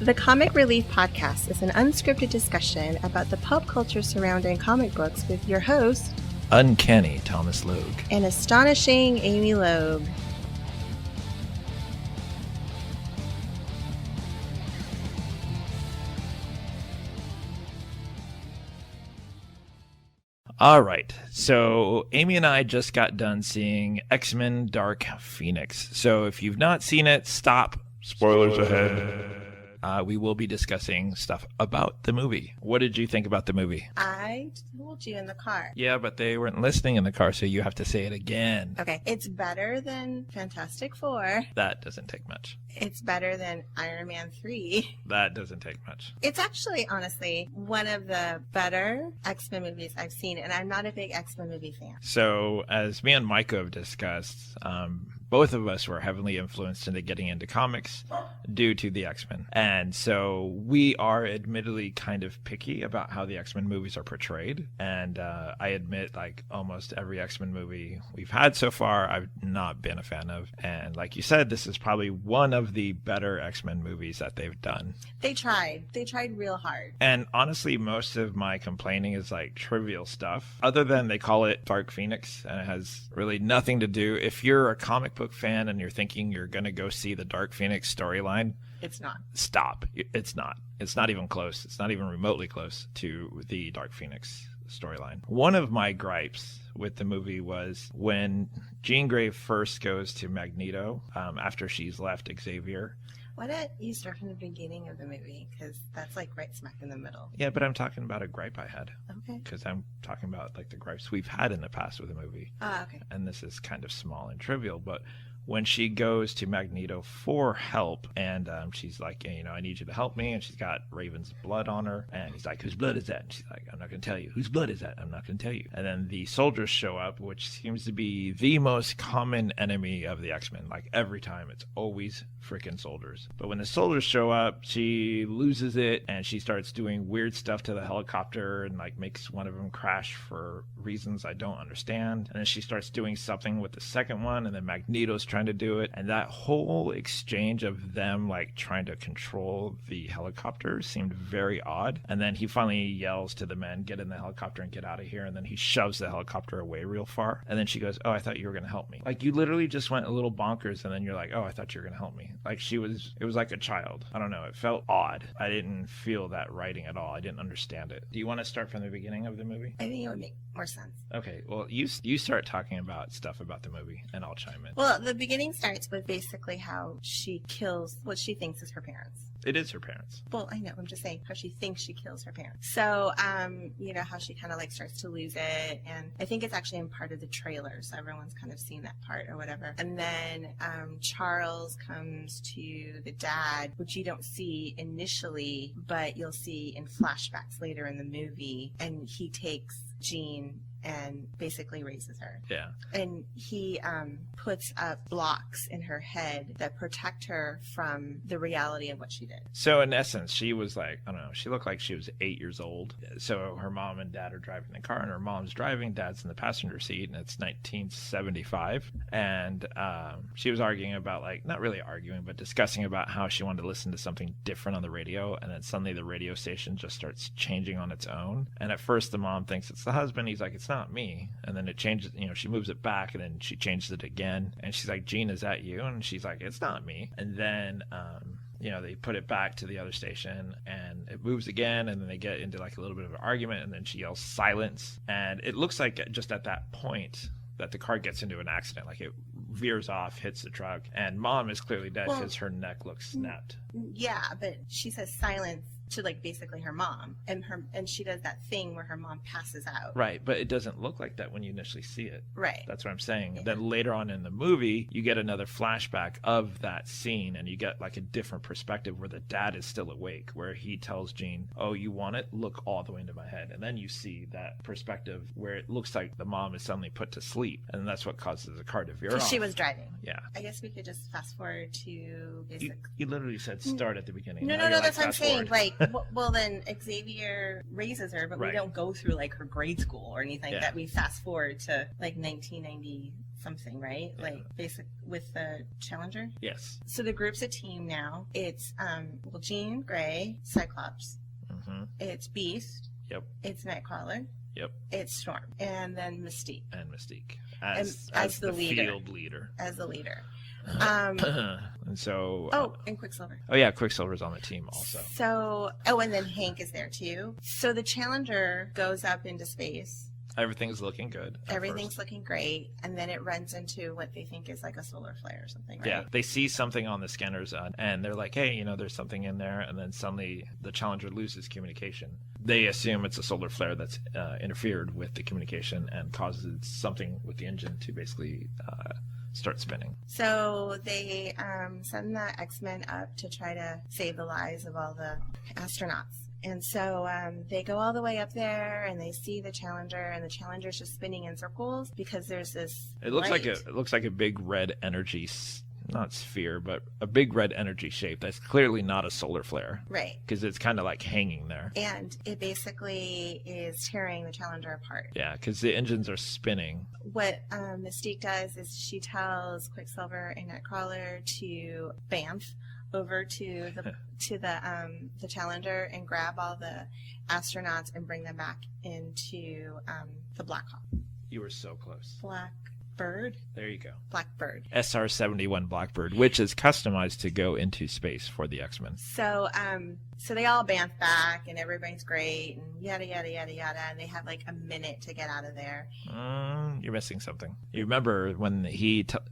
The Comic Relief Podcast is an unscripted discussion about the pop culture surrounding comic books with your host, Uncanny Thomas Logue, and astonishing Amy Logue. All right, so Amy and I just got done seeing X-Men Dark Phoenix. So if you've not seen it, stop. Spoilers ahead. We will be discussing stuff about the movie. What did you think about the movie? I told you in the car. Yeah, but they weren't listening in the car, so you have to say it again. Okay, it's better than Fantastic Four. That doesn't take much. It's better than Iron Man 3. That doesn't take much. It's actually, honestly, one of the better X-Men movies I've seen, and I'm not a big X-Men movie fan. So, as me and Micah have discussed, both of us were heavily influenced into getting into comics due to the X-Men. And so we are admittedly kind of picky about how the X-Men movies are portrayed. And I admit, like, almost every X-Men movie we've had so far, I've not been a fan of. And like you said, this is probably one of the better X-Men movies that they've done. They tried. They tried real hard. And honestly, most of my complaining is like trivial stuff. Other than they call it Dark Phoenix, and it has really nothing to do. If you're a comic book fan and you're thinking you're going to go see the Dark Phoenix storyline, it's not. Stop. It's not. It's not even close. It's not even remotely close to the Dark Phoenix storyline. One of my gripes with the movie was when Jean Grey first goes to Magneto after she's left Xavier. Why don't you start from the beginning of the movie? Because that's like right smack in the middle. Yeah, but I'm talking about a gripe I had. Okay. Because I'm talking about like the gripes we've had in the past with the movie. Ah, okay. And this is kind of small and trivial, but when she goes to Magneto for help, and she's like, you know, I need you to help me, and she's got Raven's blood on her, and he's like, whose blood is that? And she's like, I'm not going to tell you. Whose blood is that? I'm not going to tell you. And then the soldiers show up, which seems to be the most common enemy of the X-Men. Like every time, it's always freaking soldiers. But when the soldiers show up, she loses it, and she starts doing weird stuff to the helicopter, and like makes one of them crash for reasons I don't understand. And then she starts doing something with the second one, and then Magneto's trying to do it, and that whole exchange of them like trying to control the helicopter seemed very odd. And then he finally yells to the men, get in the helicopter and get out of here, and then he shoves the helicopter away real far, and then she goes, oh, I thought you were going to help me. Like, you literally just went a little bonkers, and then you're like, oh, I thought you were going to help me. Like, it was like a child. I don't know, it felt odd. I didn't feel that writing at all. I didn't understand it. Do you want to start from the beginning of the movie? I think it would make more sense. Okay, well, you start talking about stuff about the movie, and I'll chime in. Well, the beginning starts with basically how she kills what she thinks is her parents. It is her parents. Well, I know. I'm just saying how she thinks she kills her parents. So, you know, how she kind of like starts to lose it. And I think it's actually in part of the trailer. So everyone's kind of seen that part or whatever. And then Charles comes to the dad, which you don't see initially, but you'll see in flashbacks later in the movie. And he takes Jean and basically raises her. Yeah. And he puts up blocks in her head that protect her from the reality of what she did. So in essence, she was like, I don't know, she looked like she was 8 years old. So her mom and dad are driving the car, and her mom's driving, dad's in the passenger seat, and it's 1975. And she was arguing about, like, not really arguing, but discussing about how she wanted to listen to something different on the radio, and then suddenly the radio station just starts changing on its own. And at first the mom thinks it's the husband. He's like, it's not me. And then it changes, you know, she moves it back, and then she changes it again, and she's like, Jean, is that you? And she's like, it's not me. And then you know, they put it back to the other station, and it moves again, and then they get into like a little bit of an argument, and then she yells silence. And it looks like just at that point that the car gets into an accident, like it veers off, hits the truck, and mom is clearly dead because her neck looks snapped. Yeah, but she says silence to like basically her mom, and she does that thing where her mom passes out. Right, but it doesn't look like that when you initially see it. Right. That's what I'm saying. Yeah. Then later on in the movie, you get another flashback of that scene, and you get like a different perspective where the dad is still awake, where he tells Jean, oh, you want it? Look all the way into my head. And then you see that perspective where it looks like the mom is suddenly put to sleep, and that's what causes the car to veer off. Because she was driving. Yeah. I guess we could just fast forward to basically... You literally said start at the beginning. No, that's what I'm saying. Like, well, then Xavier raises her, but Right. we don't go through like her grade school or anything like Yeah. that. We fast forward to like 1990 something, right? Yeah. Like basic with the Challenger. Yes. So the group's a team now. It's well, Jean Grey, Cyclops. Mm-hmm. It's Beast. Yep. It's Nightcrawler. Yep. It's Storm, and then Mystique And Mystique as as the the leader. field leader. as the leader. And so. And Quicksilver. Oh yeah, Quicksilver's on the team also. So, and then Hank is there too. So the Challenger goes up into space. Everything's looking good. at Everything's first. looking great, and then it runs into what they think is like a solar flare or something, right? Yeah, they see something on the scanners and they're like, hey, there's something in there. And then suddenly the Challenger loses communication. They assume it's a solar flare that's interfered with the communication and causes something with the engine to basically start spinning. So they send the X-Men up to try to save the lives of all the astronauts. And so they go all the way up there, and they see the Challenger, and the Challenger's just spinning in circles because there's this. It looks like light. it looks like a big red energy, not sphere, but a big red energy shape. That's clearly not a solar flare Right. because it's kind of like hanging there. And it basically is tearing the Challenger apart. Yeah, because the engines are spinning. What Mystique does is she tells Quicksilver and Nightcrawler to bamf over to the Challenger and grab all the astronauts and bring them back into the Black Hawk. You were so close. Blackbird? There you go. Blackbird. SR-71 Blackbird, which is customized to go into space for the X-Men. So so they all bamf back and everybody's great and yada yada yada yada, and they have like a minute to get out of there. You're missing something. You remember when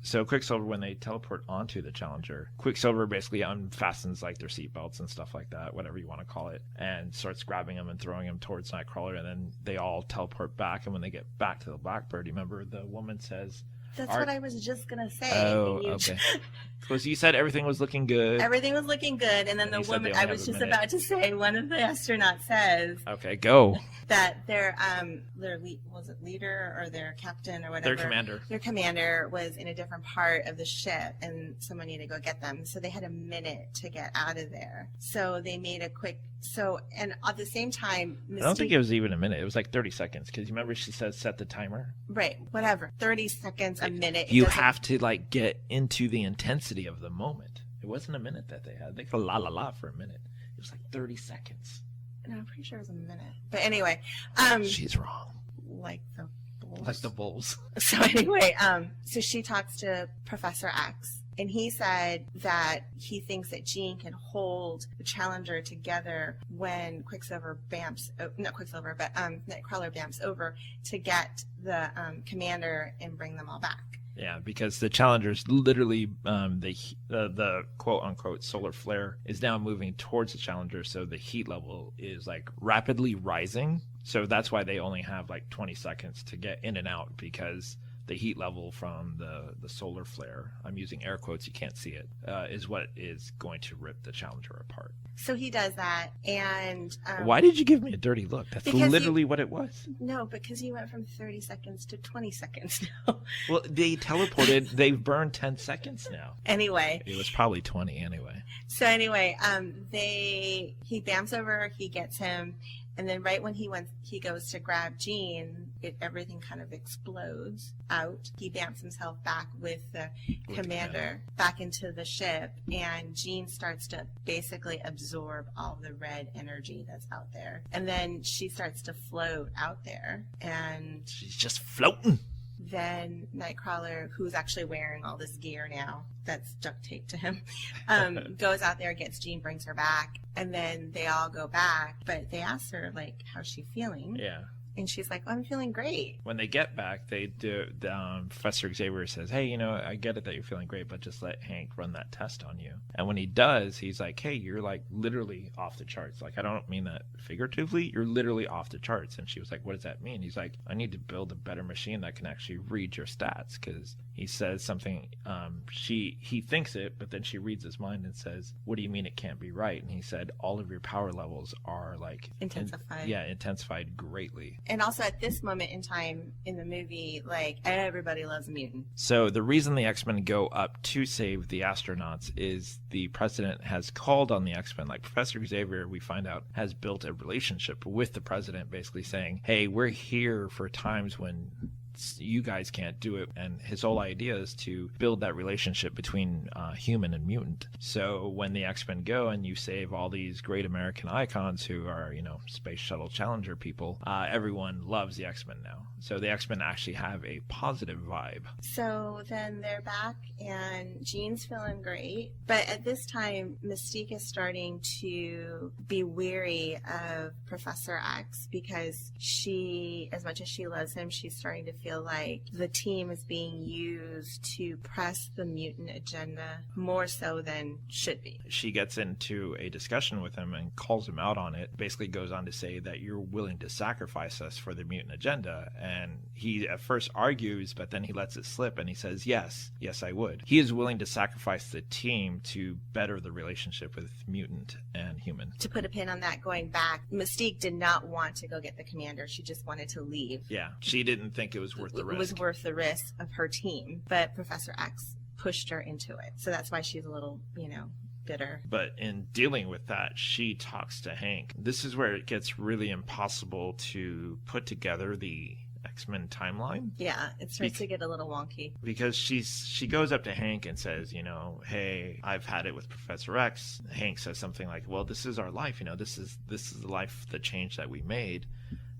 so Quicksilver, when they teleport onto the Challenger, Quicksilver basically unfastens like their seatbelts and stuff like that, whatever you want to call it, and starts grabbing them and throwing them towards Nightcrawler, and then they all teleport back. And when they get back to the Blackbird, you remember the woman says, That's Art- what I was just gonna say. "Oh, And you- okay." Because you said everything was looking good. Everything was looking good, and then And the you said woman they I only was have a just minute. about to say, one of the astronauts says Okay, go. that their was it leader or their captain or whatever. Their commander. Their commander was in a different part of the ship, and someone needed to go get them. So they had a minute to get out of there. So they made a quick. And at the same time, I don't think it was even a minute. It was like 30 seconds. Because you remember she says set the timer. right, whatever, 30 seconds, a minute. It You doesn't- have to like get into the intensity of the moment. It wasn't a minute that they had. They could la la la for a minute. It was like 30 seconds. No, I'm pretty sure it was a minute. But anyway, She's wrong. like the Bulls. Like the Bulls. So anyway, so she talks to Professor X, and he said that he thinks that Jean can hold the Challenger together when Quicksilver not Quicksilver, but Nightcrawler bamps over to get the commander and bring them all back. Yeah, because the Challenger's literally the quote unquote solar flare is now moving towards the Challenger, so the heat level is like rapidly rising. So that's why they only have like 20 seconds to get in and out, because the heat level from the solar flare, I'm using air quotes, you can't see it, is what is going to rip the Challenger apart. So he does that, and Why did you give me a dirty look? That's because literally what it was. no, because you went from 30 seconds to 20 seconds now. Well, they teleported. They've burned 10 seconds now. Anyway, It was probably 20 anyway. so anyway, he bamps over, he gets him, and then right when he goes to grab Jean, everything kind of explodes out. He bamps himself back with the commander back into the ship, and Jean starts to basically absorb all the red energy that's out there. And then she starts to float out there, and She's just floating. then Nightcrawler, who's actually wearing all this gear now that's duct taped to him, goes out there, gets Jean, brings her back, and then they all go back. But they ask her, like, how's she feeling? Yeah. And she's like, I'm feeling great. When they get back, they do. Professor Xavier says, "Hey, I get it that you're feeling great, but just let Hank run that test on you." And when he does, he's like, "Hey, you're like literally off the charts. Like, I don't mean that figuratively. You're literally off the charts." And she was like, "What does that mean?" He's like, "I need to build a better machine that can actually read your stats." Because he says something. He thinks it, but then she reads his mind and says, "What do you mean it can't be right?" And he said, "All of your power levels are like Intensified. intensified greatly." And also at this moment in time in the movie, like, everybody loves a mutant. So the reason the X-Men go up to save the astronauts is the president has called on the X-Men. Like Professor Xavier, we find out, has built a relationship with the president, basically saying, "Hey, we're here for times when you guys can't do it. And his whole idea is to build that relationship between human and mutant. So when the X-Men go and you save all these great American icons who are, Space Shuttle Challenger people, everyone loves the X-Men now. So the X-Men actually have a positive vibe. So then they're back and Jean's feeling great. But at this time, Mystique is starting to be weary of Professor X because she, as much as she loves him, she's starting to feel like the team is being used to press the mutant agenda more so than should be. She gets into a discussion with him and calls him out on it. Basically goes on to say that you're willing to sacrifice us for the mutant agenda. And he at first argues, but then he lets it slip and he says, yes, I would. He is willing to sacrifice the team to better the relationship with mutant and human. To put a pin on that, going back, Mystique did not want to go get the commander. She just wanted to leave. Yeah, she didn't think it was worth the risk. It was worth the risk of her team, but Professor X pushed her into it. So that's why she's a little, bitter. But in dealing with that, she talks to Hank. This is where it gets really impossible to put together the X-Men timeline. Yeah, it starts to get a little wonky. Because she goes up to Hank and says, hey, I've had it with Professor X. Hank says something like, well, this is our life, this is the life, the change that we made.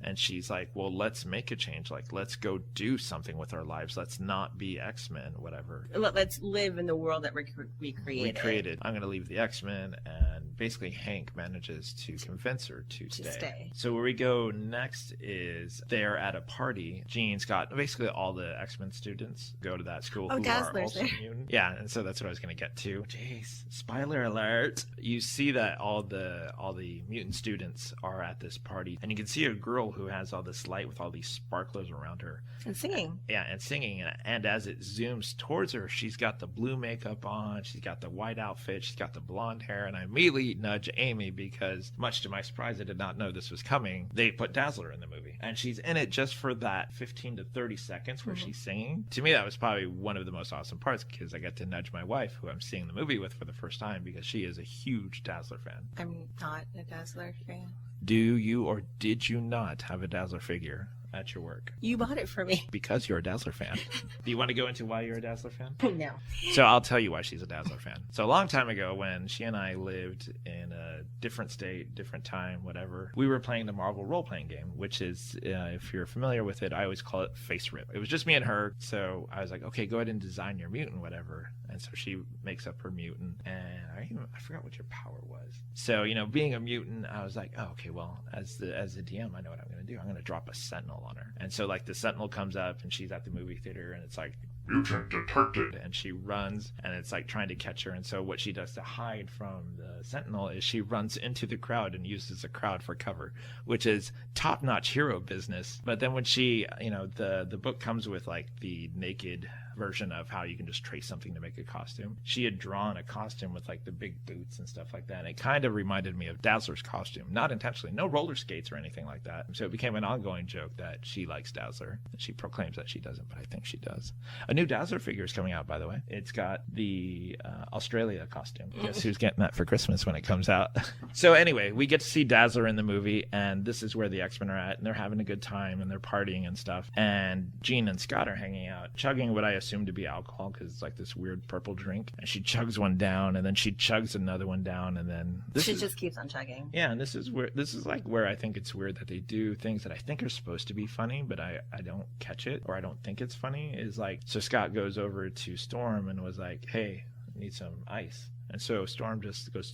And she's like, well, let's make a change. Like, let's go do something with our lives. Let's not be X-Men, whatever. Let's live in the world that we created. I'm going to leave the X-Men. And basically, Hank manages to convince her to stay. So where we go next is they're at a party. Jean's got basically all the X-Men students go to that school who are also mutant. Yeah, and so that's what I was going to get to. Jeez, spoiler alert. You see that all the mutant students are at this party. And you can see a girl who has all this light with all these sparklers around her. And singing. And singing. And as it zooms towards her, she's got the blue makeup on, she's got the white outfit, she's got the blonde hair, and I immediately nudge Amy because, much to my surprise, I did not know this was coming. They put Dazzler in the movie. And she's in it just for that 15 to 30 seconds where she's singing. To me, that was probably one of the most awesome parts because I get to nudge my wife, who I'm seeing the movie with for the first time, because she is a huge Dazzler fan. I'm not a Dazzler fan. Do you or did you not have a Dazzler figure at your work? You bought it for me. Because you're a Dazzler fan. Do you want to go into why you're a Dazzler fan? No. So I'll tell you why she's a Dazzler fan. So a long time ago, when she and I lived in a different state, different time, whatever, we were playing the Marvel role-playing game, which is, if you're familiar with it, I always call it Face Rip. It was just me and her, so I was like, okay, go ahead and design your mutant, whatever. And so she makes up her mutant, and I forgot what your power was. So, being a mutant, I was like, oh, okay, well, as the DM, I know what I'm going to do. I'm going to drop a Sentinel on her. And so, the Sentinel comes up, and she's at the movie theater, and it's like, mutant detected. And she runs, and it's like trying to catch her. And so what she does to hide from the Sentinel is she runs into the crowd and uses the crowd for cover, which is top-notch hero business. But then when she, the book comes with the naked version of how you can just trace something to make a costume. She had drawn a costume with the big boots and stuff like that. And it kind of reminded me of Dazzler's costume, not intentionally, no roller skates or anything like that. So it became an ongoing joke that she likes Dazzler. She proclaims that she doesn't, but I think she does. A new Dazzler figure is coming out, by the way. It's got the Australia costume. Guess who's getting that for Christmas when it comes out? So anyway, we get to see Dazzler in the movie, and this is where the X-Men are at, and they're having a good time, and they're partying and stuff. And Jean and Scott are hanging out, chugging what I assume to be alcohol, because it's this weird purple drink. And she chugs one down, and then she chugs another one down, and then she just keeps on chugging. Yeah, and this is where I think it's weird that they do things that I think are supposed to be funny, but I don't catch it, or I don't think it's funny. Is so Scott goes over to Storm and was like, hey, I need some ice. And so Storm just goes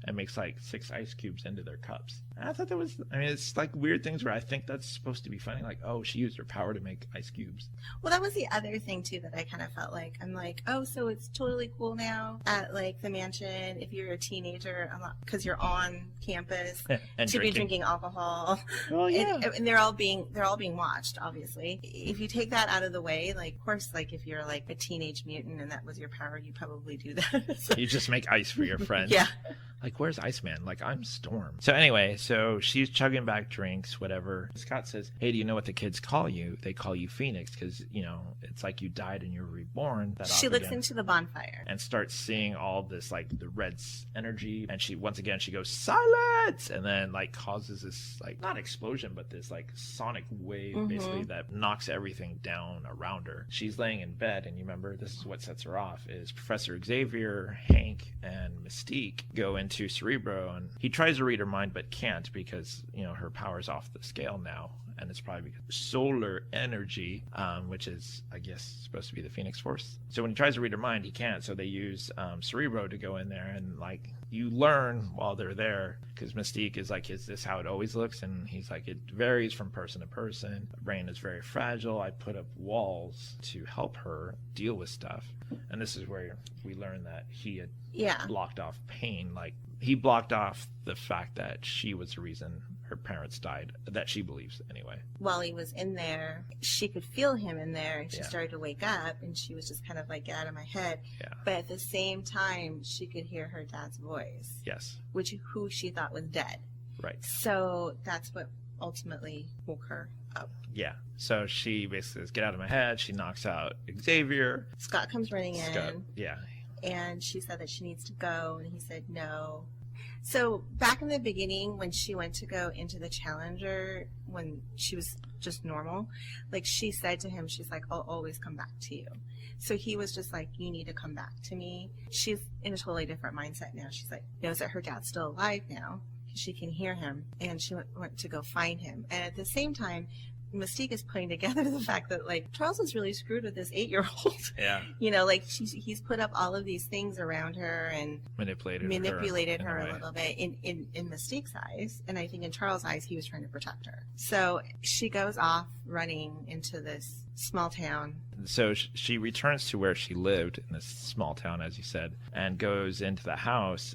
and makes 6 ice cubes into their cups. And I thought that was, it's weird things where I think that's supposed to be funny. Oh, she used her power to make ice cubes. Well, that was the other thing too that I kind of felt like. I'm like, oh, so it's totally cool now at the mansion if you're a teenager, because you're on campus and to be drinking alcohol. Well, yeah. And they're all being watched, obviously. If you take that out of the way, of course, if you're a teenage mutant and that was your power, you probably do that. You just make ice for your friends. Yeah. Where's Iceman? I'm Storm. So anyway, So she's chugging back drinks, whatever. Scott says, hey, do you know what the kids call you? They call you Phoenix because, you know, it's like you died and you're reborn. She looks into the bonfire and starts seeing all this, like, the red energy. And she, once again, she goes, silence! And then, like, causes this, like, not explosion, but this, like, sonic wave, basically, that knocks everything down around her. She's laying in bed, and you remember, this is what sets her off, is Professor Xavier, Hank, and Mystique go into Cerebro, and he tries to read her mind, but can't because, you know, her power's off the scale now. And it's probably because of solar energy, which is, I guess, supposed to be the Phoenix Force. So when he tries to read her mind, he can't. So they use Cerebro to go in there, and, like, you learn while they're there, because Mystique is like, is this how it always looks? And he's like, it varies from person to person. The brain is very fragile. I put up walls to help her deal with stuff. And this is where we learn that he had blocked off pain. Like, he blocked off the fact that she was the reason her parents died, that she believes anyway. While he was in there, she could feel him in there, and she started to wake up, and she was just kind of like, get out of my head. But at the same time, she could hear her dad's voice. Yes. Who she thought was dead. Right. So that's what ultimately woke her up. Yeah. So she basically says, get out of my head. She knocks out Xavier. Scott comes running in. Yeah. And she said that she needs to go, and he said no. So back in the beginning, when she went to go into the Challenger, when she was just normal, like, she said to him, she's like, I'll always come back to you. So he was just like, you need to come back to me. She's in a totally different mindset now. She's like, knows that her dad's still alive now. She can hear him, and she went to go find him. And at the same time, Mystique is putting together the fact that, like, Charles is really screwed with this 8-year-old. Yeah. You know, like, he's put up all of these things around her and manipulated her a little bit in Mystique's eyes. And I think in Charles' eyes, he was trying to protect her. So she goes off running into this small town. So she returns to where she lived in this small town, as you said, and goes into the house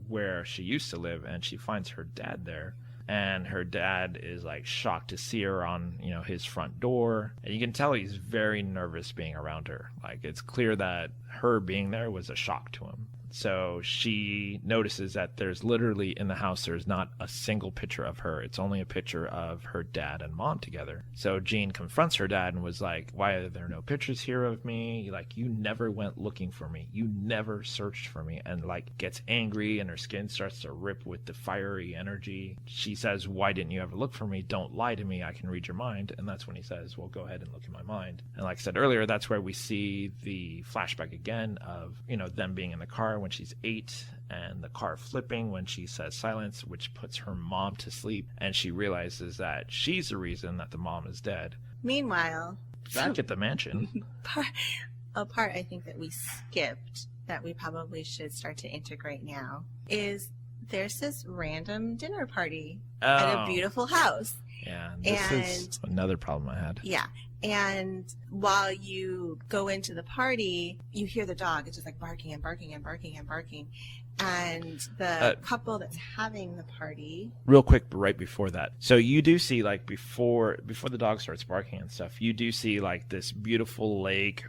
where she used to live, and she finds her dad there. And her dad is, like, shocked to see her on, you know, his front door. And you can tell he's very nervous being around her. Like, it's clear that her being there was a shock to him. So she notices that there's literally in the house, there's not a single picture of her. It's only a picture of her dad and mom together. So Jean confronts her dad and was like, why are there no pictures here of me? Like, you never went looking for me. You never searched for me. And, like, gets angry, and her skin starts to rip with the fiery energy. She says, why didn't you ever look for me? Don't lie to me. I can read your mind. And that's when he says, well, go ahead and look in my mind. And like I said earlier, that's where we see the flashback again of, you know, them being in the car when she's 8, and the car flipping when she says silence, which puts her mom to sleep, and she realizes that she's the reason that the mom is dead. Meanwhile, back at the mansion, a part I think that we skipped that we probably should start to integrate now is there's this random dinner party at a beautiful house. Yeah, this is another problem I had. Yeah. And while you go into the party, you hear the dog. It's just like barking and barking and barking and barking. And the couple that's having the party. Real quick, right before that. So you do see, like, before the dog starts barking and stuff, you do see, like, this beautiful lake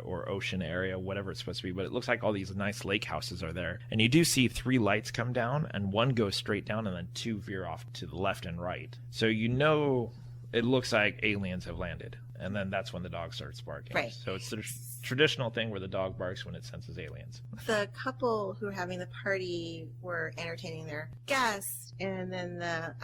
or ocean area, whatever it's supposed to be. But it looks like all these nice lake houses are there. And you do see 3 lights come down, and 1 goes straight down, and then 2 veer off to the left and right. So you know it looks like aliens have landed. And then that's when the dog starts barking. Right. So it's the traditional thing where the dog barks when it senses aliens. The couple who were having the party were entertaining their guests, and then the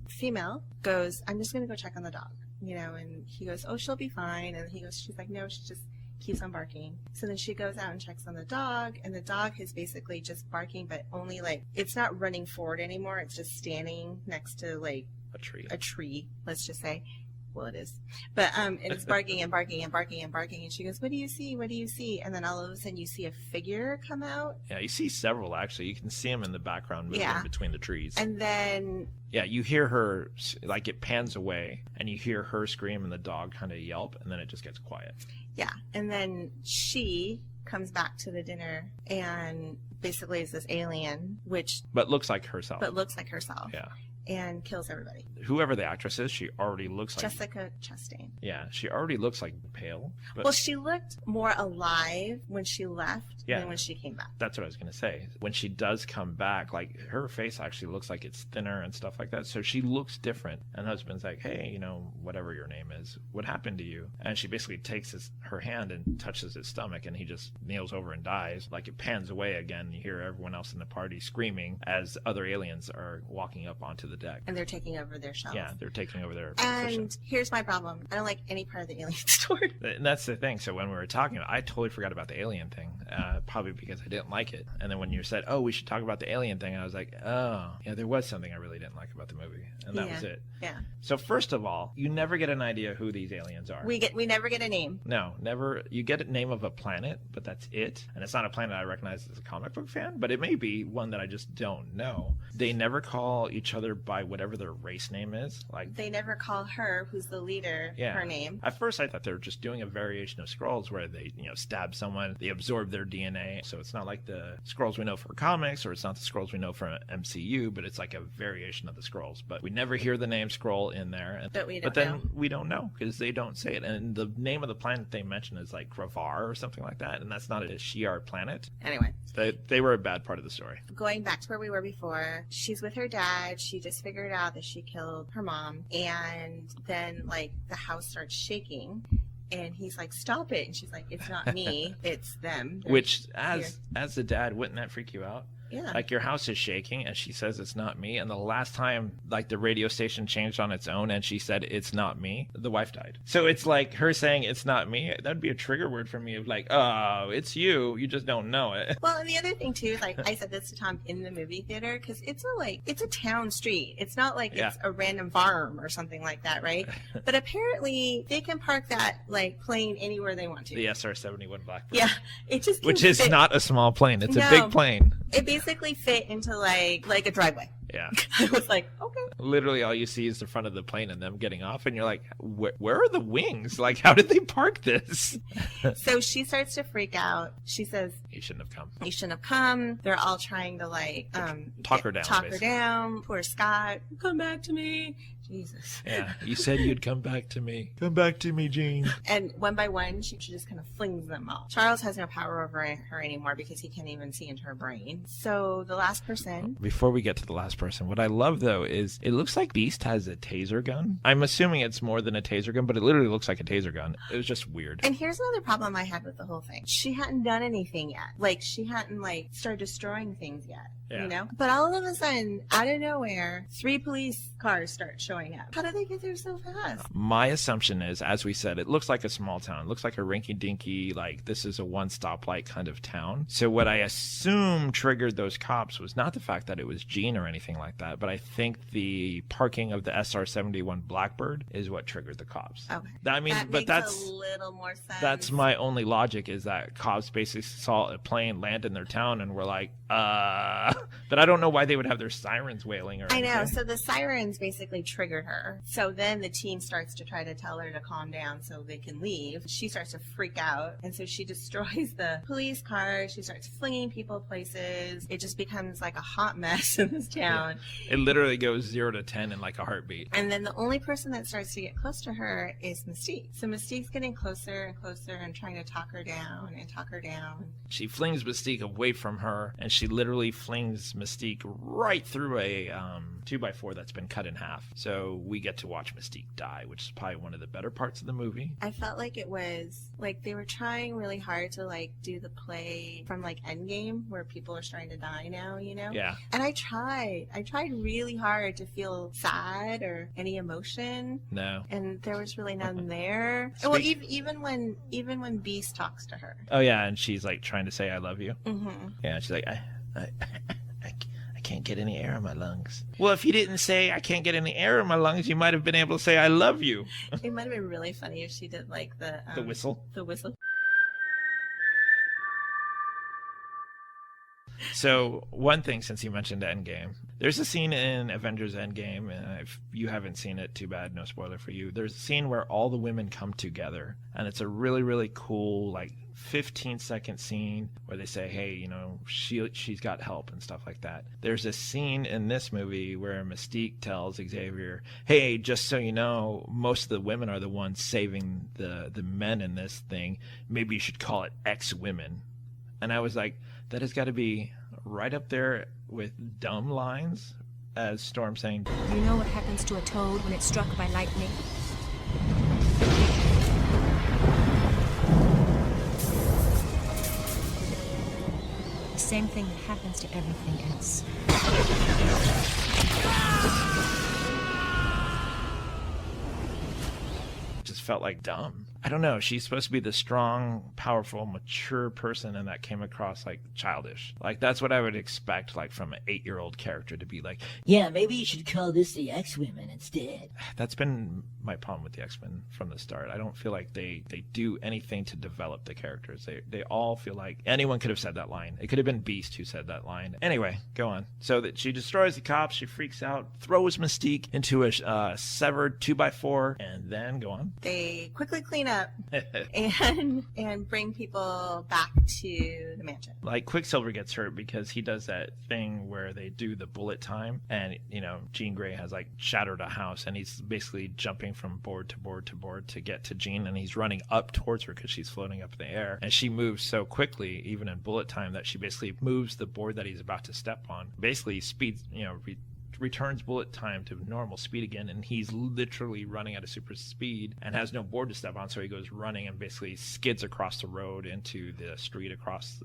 female goes, I'm just going to go check on the dog, you know, and he goes, oh, she'll be fine. And she's like, no, she just keeps on barking. So then she goes out and checks on the dog, and the dog is basically just barking, but only, like, it's not running forward anymore. It's just standing next to, like, a tree, let's just say. Well, it is. But it's barking and barking and barking and barking. And she goes, what do you see? What do you see? And then all of a sudden you see a figure come out. Yeah, you see several, actually. You can see them in the background moving between the trees. And then... yeah, you hear her, like, it pans away, and you hear her scream and the dog kind of yelp, and then it just gets quiet. Yeah, and then she comes back to the dinner and basically is this alien, which... but looks like herself. Yeah. And kills everybody. whoever the actress is, she already looks like Jessica Chastain. Yeah, she already looks like pale. But Well, she looked more alive when she left Yeah. than when she came back. that's what I was gonna say. When she does come back, like her face actually looks like it's thinner and stuff like that. So she looks different. And the husband's like, "Hey, you know, whatever your name is, what happened to you?" And she basically takes her hand and touches his stomach, and he just kneels over and dies. Like it pans away again. You hear everyone else in the party screaming as other aliens are walking up onto the deck. And they're taking over their shells. Yeah, they're taking over their position. And here's my problem. I don't like any part of the alien story. And that's the thing. So when we were talking, I totally forgot about the alien thing, probably because I didn't like it. And then when you said, "Oh, we should talk about the alien thing," I was like, "Oh, yeah, there was something I really didn't like about the movie," and that was it. Yeah. So first of all, you never get an idea who these aliens are. We never get a name. No, never. You get a name of a planet, but that's it. And it's not a planet I recognize as a comic book fan, but it may be one that I just don't know. They never call each other by whatever their race name is. Like They never call her, who's the leader, her name. At first, I thought they were just doing a variation of Skrulls where they, stab someone, they absorb their DNA. So it's not like the Skrulls we know for comics, or it's not the Skrulls we know from MCU, but it's like a variation of the Skrulls. But we never hear the name Skrull in there. But we don't But then know. we don't know because they don't say it. And the name of the planet they mention is like Gravar or something like that, and that's not a Shi'ar planet. Anyway, They were a bad part of the story. going back to where we were before, she's with her dad. She just figured out that she killed her mom. And then, like, the house starts shaking. And he's like, "Stop it." And she's like, "It's not me. It's them." They're Which, here." as the dad, wouldn't that freak you out? Yeah. Like your house is shaking and she says it's not me, and the last time like the radio station changed on its own and she said it's not me, the wife died. So it's like her saying it's not me, that'd be a trigger word for me of like, "Oh, it's you just don't know it." Well, and the other thing too is, like, I said this to Tom in the movie theater, because it's a town street. It's not like it's a random farm or something like that, right? But apparently they can park that like plane anywhere they want to. The SR-71 Blackbird. Yeah, it just can Which is fit. not a small plane, it's a No. big plane. It basically fit into like a driveway. Yeah. I was like, okay. Literally all you see is the front of the plane and them getting off, and you're like, where are the wings? Like, how did they park this? So she starts to freak out. She says, He shouldn't have come. "You shouldn't have come." They're all trying to like Talk her down, Talk her basically. down. Poor Scott. "Come back to me." Jesus. Yeah, you said you'd come back to me. Come back to me, Jean. And one by one, she just kind of flings them off. Charles has no power over her anymore because he can't even see into her brain. So the last person. Before we get to the last person, what I love though is it looks like Beast has a taser gun. I'm assuming it's more than a taser gun, but it literally looks like a taser gun. It was just weird. And here's another problem I had with the whole thing. She hadn't done anything yet. Like, she hadn't like started destroying things yet. Yeah. You know? But all of a sudden, out of nowhere, 3 police cars start showing up. How did they get there so fast? My assumption is, as we said, it looks like a small town. It looks like a rinky-dinky, like this is a one-stoplight kind of town. So what I assume triggered those cops was not the fact that it was Jean or anything like that, but I think the parking of the SR-71 Blackbird is what triggered the cops. Okay. I mean, That but makes that's a little more sense. that's my only logic, is that cops basically saw a plane land in their town and were like, but I don't know why they would have their sirens wailing or I anything. know. So the sirens basically triggered her. So then the team starts to try to tell her to calm down so they can leave. She starts to freak out. And so she destroys the police car. She starts flinging people places. It just becomes like a hot mess in this town. It literally goes 0 to 10 in like a heartbeat. And then the only person that starts to get close to her is Mystique. So Mystique's getting closer and closer and trying to talk her down and talk her down. She flings Mystique away from her, and she literally flings Mystique right through a 2x4 that's been cut in half. So we get to watch Mystique die, which is probably one of the better parts of the movie. I felt like it was like they were trying really hard to like do the play from like Endgame where people are starting to die now, you know? Yeah. And I tried really hard to feel sad or any emotion, No. and there was really none there. Well, even when Beast talks to her. Oh, yeah, and she's like trying to say I love you. Mm-hmm. Yeah, she's like, I can't get any air in my lungs. Well, if you didn't say I can't get any air in my lungs, you might have been able to say I love you. It might have been really funny if she did like the The whistle. The whistle. So one thing, since you mentioned Endgame, there's a scene in Avengers Endgame, and if you haven't seen it, too bad, no spoiler for you. There's a scene where all the women come together, and it's a really, really cool, like 15-second scene where they say, hey, you know, she's got help and stuff like that. There's a scene in this movie where Mystique tells Xavier, hey, just so you know, most of the women are the ones saving the men in this thing. Maybe you should call it X-Women. And I was like, that has got to be right up there with dumb lines as Storm saying, You know what happens to a toad when it's struck by lightning? The same thing that happens to everything else. just felt like dumb. I don't know. She's supposed to be the strong, powerful, mature person, and that came across like childish. Like that's what I would expect, like from an 8-year-old character to be like. Yeah, maybe you should call this the X-Women instead. That's been my problem with the X-Men from the start. I don't feel like they do anything to develop the characters. They all feel like anyone could have said that line. It could have been Beast who said that line. Anyway, go on. So that she destroys the cops, she freaks out, throws Mystique into a severed 2x4, and then go on. They quickly clean up and bring people back to the mansion. Like Quicksilver gets hurt because he does that thing where they do the bullet time, and you know Jean Grey has like shattered a house, and he's basically jumping from board to board to board to get to Jean, and he's running up towards her because she's floating up in the air, and she moves so quickly even in bullet time that she basically moves the board that he's about to step on, basically speeds, returns bullet time to normal speed again, and he's literally running at a super speed and has no board to step on, so he goes running and basically skids across the road into the street across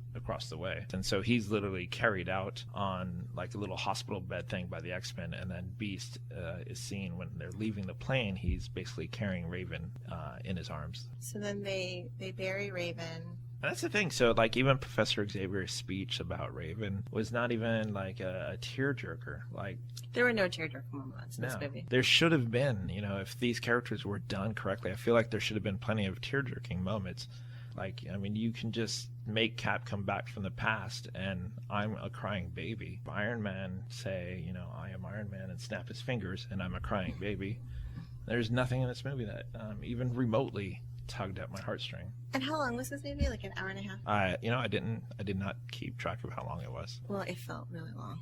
the way. And so he's literally carried out on like a little hospital bed thing by the X-Men, and then Beast is seen when they're leaving the plane. He's basically carrying Raven in his arms. So then they bury Raven. And that's the thing. So, like, even Professor Xavier's speech about Raven was not even like a tearjerker. Like, there were no tearjerker moments in this movie. There should have been. If these characters were done correctly, I feel like there should have been plenty of tearjerking moments. Like, I mean, you can just make Cap come back from the past, and I'm a crying baby. Iron Man say, I am Iron Man, and snap his fingers, and I'm a crying baby. There's nothing in this movie that even remotely tugged at my heartstring. And how long was this movie? Like an hour and a half? I did not keep track of how long it was. Well, it felt really long.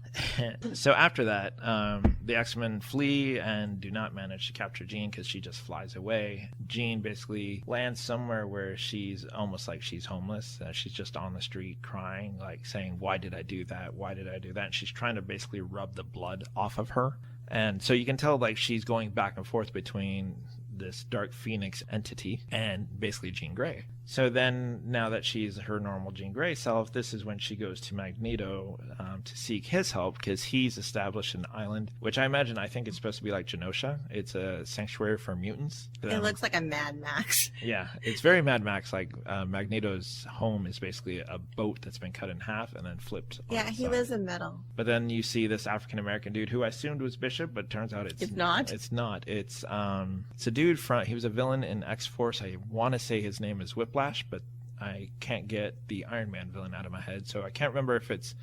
So after that, the X-Men flee and do not manage to capture Jean because she just flies away. Jean basically lands somewhere where she's almost like she's homeless. She's just on the street crying, like saying, "Why did I do that? Why did I do that?" And she's trying to basically rub the blood off of her. And so you can tell like she's going back and forth between this Dark Phoenix entity and basically Jean Grey. So then, now that she's her normal Jean Grey self, this is when she goes to Magneto to seek his help, because he's established an island, which I think it's supposed to be like Genosha. It's a sanctuary for mutants. It looks like a Mad Max. Yeah, it's very Mad Max. Like Magneto's home is basically a boat that's been cut in half and then flipped. Yeah, he lives in metal. But then you see this African American dude who I assumed was Bishop, but turns out it's not. It's not. It's a dude he was a villain in X-Force. I want to say his name is Whiplash, but I can't get the Iron Man villain out of my head, so I can't remember if it's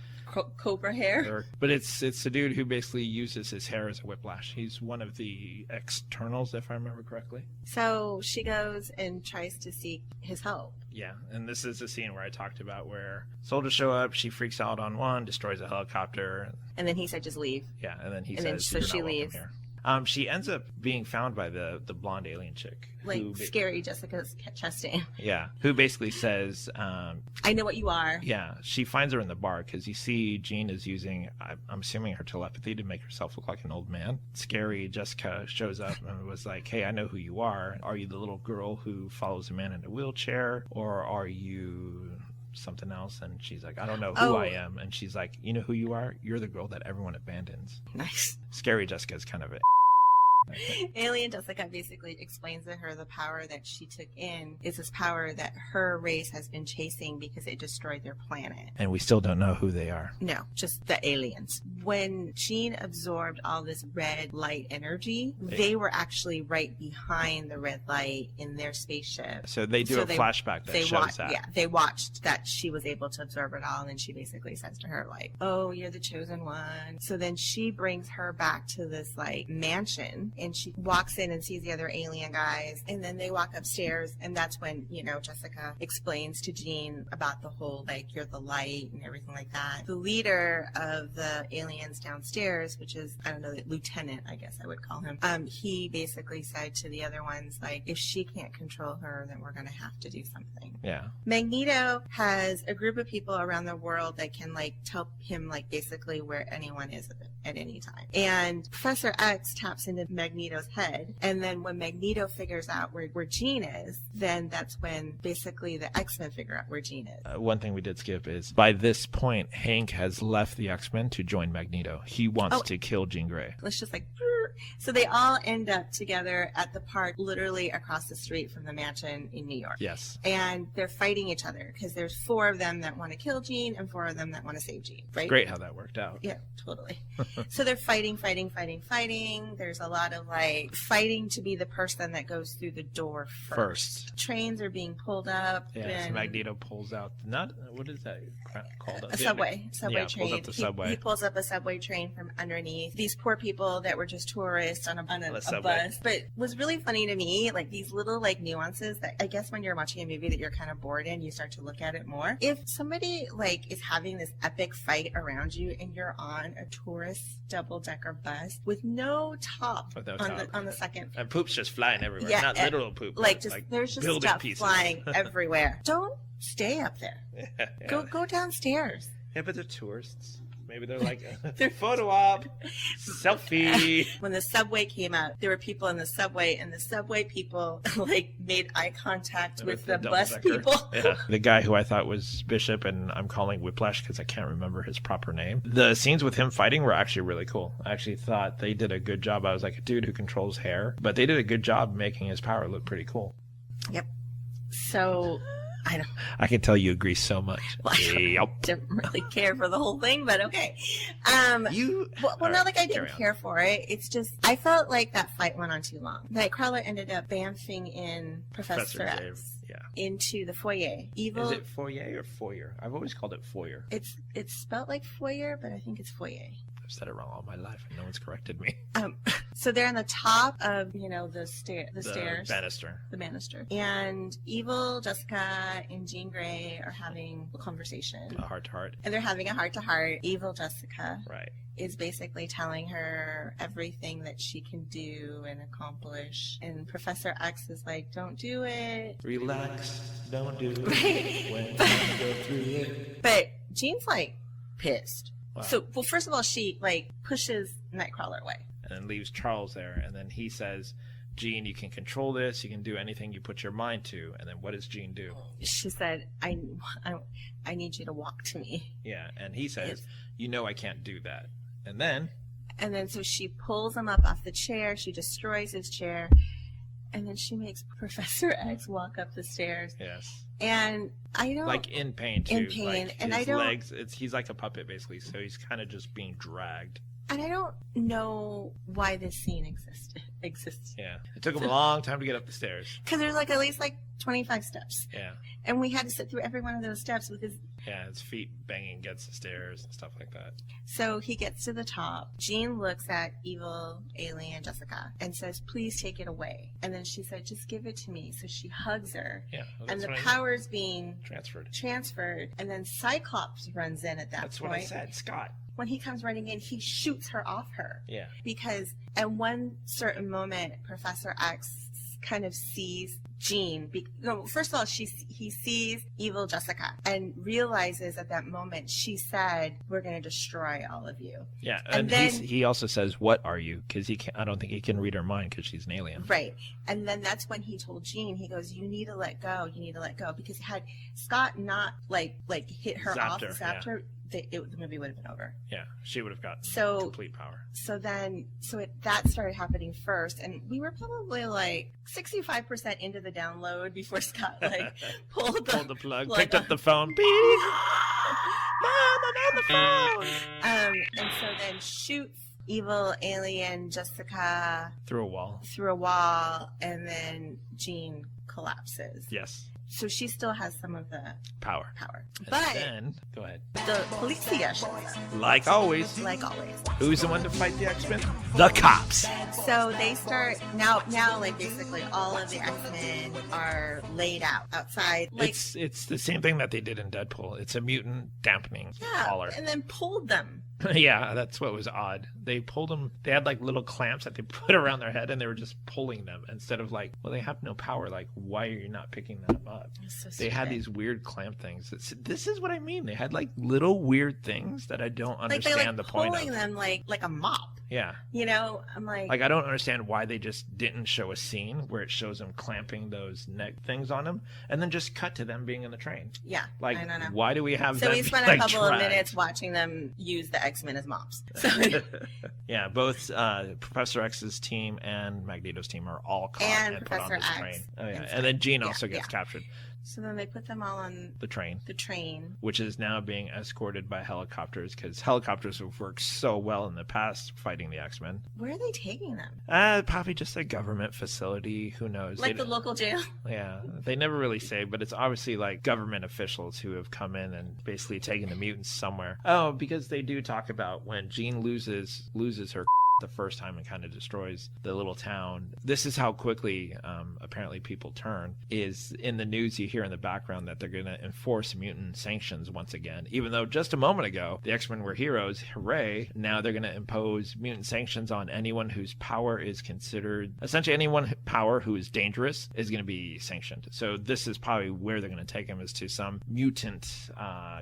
Cobra hair. But it's a dude who basically uses his hair as a whiplash. He's one of the Externals, if I remember correctly. So she goes and tries to seek his help. Yeah, and this is the scene where I talked about where soldiers show up, she freaks out on one, destroys a helicopter. And then he said, just leave. Yeah, and then so she leaves. Here. She ends up being found by the blonde alien chick. Like scary Jessica Chastain. Yeah, who basically says... I know what you are. Yeah, she finds her in the bar because you see Jean is using, I'm assuming, her telepathy to make herself look like an old man. Scary Jessica shows up and was like, "Hey, I know who you are. Are you the little girl who follows a man in a wheelchair? Or are you... something else?" And she's like, "I don't know who I am." And she's like, "You know who you are? You're the girl that everyone abandons." Nice. Scary Jessica's kind of a Alien Jessica basically explains to her the power that she took in is this power that her race has been chasing because it destroyed their planet. And we still don't know who they are. No, just the aliens. When Jean absorbed all this red light energy, they were actually right behind the red light in their spaceship. So they do a flashback that shows that. Yeah, they watched that she was able to absorb it all, and then she basically says to her, like, oh, you're the chosen one. So then she brings her back to this, like, mansion, and she walks in and sees the other alien guys, and then they walk upstairs, and that's when, you know, Jessica explains to Jean about the whole, like, you're the light and everything like that. The leader of the aliens downstairs, which is, I don't know, the lieutenant, I guess I would call him, he basically said to the other ones, like, if she can't control her, then we're going to have to do something. Yeah. Magneto has a group of people around the world that can, like, tell him, like, basically where anyone is at any time. And Professor X taps into Magneto's head, and then when Magneto figures out where Jean is, then that's when basically the X-Men figure out where Jean is. One thing we did skip is by this point, Hank has left the X-Men to join Magneto. He wants to kill Jean Grey. Let's just like, so they all end up together at the park, literally across the street from the mansion in New York. Yes. And they're fighting each other because there's 4 of them that want to kill Jean and 4 of them that want to save Jean. Right? It's great how that worked out. Yeah, totally. So they're fighting. There's a lot of like fighting to be the person that goes through the door first. Trains are being pulled up. Yeah, and so Magneto pulls out, what is that called? A subway yeah, train. Pulls up the subway. He pulls up a subway train from underneath. These poor people that were just tourists on a bus. But was really funny to me, like these little like nuances that I guess when you're watching a movie that you're kind of bored in, you start to look at it more. If somebody like is having this epic fight around you and you're on a tourist double-decker bus with no top, on the second, and poop's just flying everywhere. Yeah, Not literal poop, like just like there's just stuff pieces. flying everywhere. Don't stay up there. Yeah. Go downstairs. Yeah, but they're tourists. Maybe they're like they're photo op, selfie. When the subway came out, there were people in the subway, and the subway people like made eye contact with the bus people. Yeah. The guy who I thought was Bishop, and I'm calling Whiplash because I can't remember his proper name. The scenes with him fighting were actually really cool. I actually thought they did a good job. I was like a dude who controls hair, but they did a good job making his power look pretty cool. Yep. So I don't. I can tell you agree so much. Well, I didn't really care for the whole thing, but okay. Not like I didn't care for it. It's just I felt like that fight went on too long. Nightcrawler ended up bamfing in Professor X into the foyer. Evil. Is it foyer or foyer? I've always called it foyer. It's spelled like foyer, but I think it's foyer. I've said it wrong all my life, and no one's corrected me. So they're on the top of, the stairs. The banister. And Evil Jessica and Jean Grey are having a conversation. A heart-to-heart. And they're having a heart-to-heart. Evil Jessica is basically telling her everything that she can do and accomplish. And Professor X is like, don't do it. Relax. Don't do it. When you go through it. But Jean's like pissed. Wow. So, well, first of all, she like pushes Nightcrawler away. And then leaves Charles there. And then he says, Jean, you can control this. You can do anything you put your mind to. And then what does Jean do? She said, I need you to walk to me. Yeah. And he says, I can't do that. And then so she pulls him up off the chair. She destroys his chair. And then she makes Professor X walk up the stairs. Yes. And I don't... Like in pain, too. In pain. Like and his I don't... legs, he's like a puppet, basically. So he's kind of just being dragged. And I don't know why this scene exists. Yeah. It took him a long time to get up the stairs. Because there's like at least like 25 steps. Yeah. And we had to sit through every one of those steps with his... Yeah, his feet banging against the stairs and stuff like that. So he gets to the top. Jean looks at evil alien Jessica and says, please take it away. And then she said, just give it to me. So she hugs her. Yeah. Well, and the power's being transferred. And then Cyclops runs in at that point. That's what I said, Scott. When he comes running in, he shoots her off her. Yeah. Because at one certain moment, Professor X kind of sees Jean. First of all, he sees evil Jessica and realizes at that moment she said, "We're going to destroy all of you." Yeah, and then he also says, "What are you?" Because I don't think he can read her mind because she's an alien. Right, and then that's when he told Jean, he goes, "You need to let go. You need to let go," because had Scott not like hit her zapped her, the movie would have been over. Yeah, she would have got So complete power. That started happening first, and we were probably like 65% into the download before Scott like pulled the plug, plug picked up on. the phone. Beep. Mom, I'm on the phone. And so then shoots evil alien Jessica Through a wall. through a wall, and then Jean collapses. Yes. So she still has some of the Power. power. And But then, go ahead. the policia shows up, Like always, like always. who's the one to fight the X-Men? The cops. So they start now like basically all of the X-Men are laid out outside. Like, It's the same thing that they did in Deadpool. It's a mutant dampening yeah, collar. and then pulled them. Yeah, that's what was odd. They pulled them. They had like little clamps that they put around their head, and they were just pulling them instead of like, well, they have no power. Like, why are you not picking them up? So They had stupid. these weird clamp things. This is what I mean. They had like little weird things that I don't like understand they like the point pulling of. them like a mop. Yeah, You know, I'm like like I don't understand why they just didn't show a scene where it shows them clamping those neck things on them, and then just cut to them being in the train. yeah. Like, I don't know. why do we have So them we be, spent like, a couple of dragged? minutes watching them use the X-Men as mops. So Yeah, both Professor X's team and Magneto's team are all caught And and put on Professor this X train. Oh yeah, inside. and then Jean Yeah, also gets yeah. captured. So then they put them all on The train, the train. which is now being escorted by helicopters because helicopters have worked so well in the past fighting the X-Men. Where are they taking them? Probably just a government facility. Who knows? Like They the local jail? Yeah, they never really say, but it's obviously like government officials who have come in and basically taken the mutants somewhere. Oh, because they do talk about when Jean loses her the first time and kind of destroys the little town. This is how quickly apparently people turn. Is in the news you hear in the background that they're going to enforce mutant sanctions once again, even though just a moment ago the X-Men were heroes. Hooray. Now they're going to impose mutant sanctions on anyone whose power is considered, essentially anyone power who is dangerous is going to be sanctioned. So this is probably where they're going to take them, is to some mutant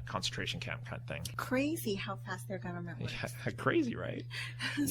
concentration camp kind of thing. Crazy how fast their government works. Yeah, crazy, right?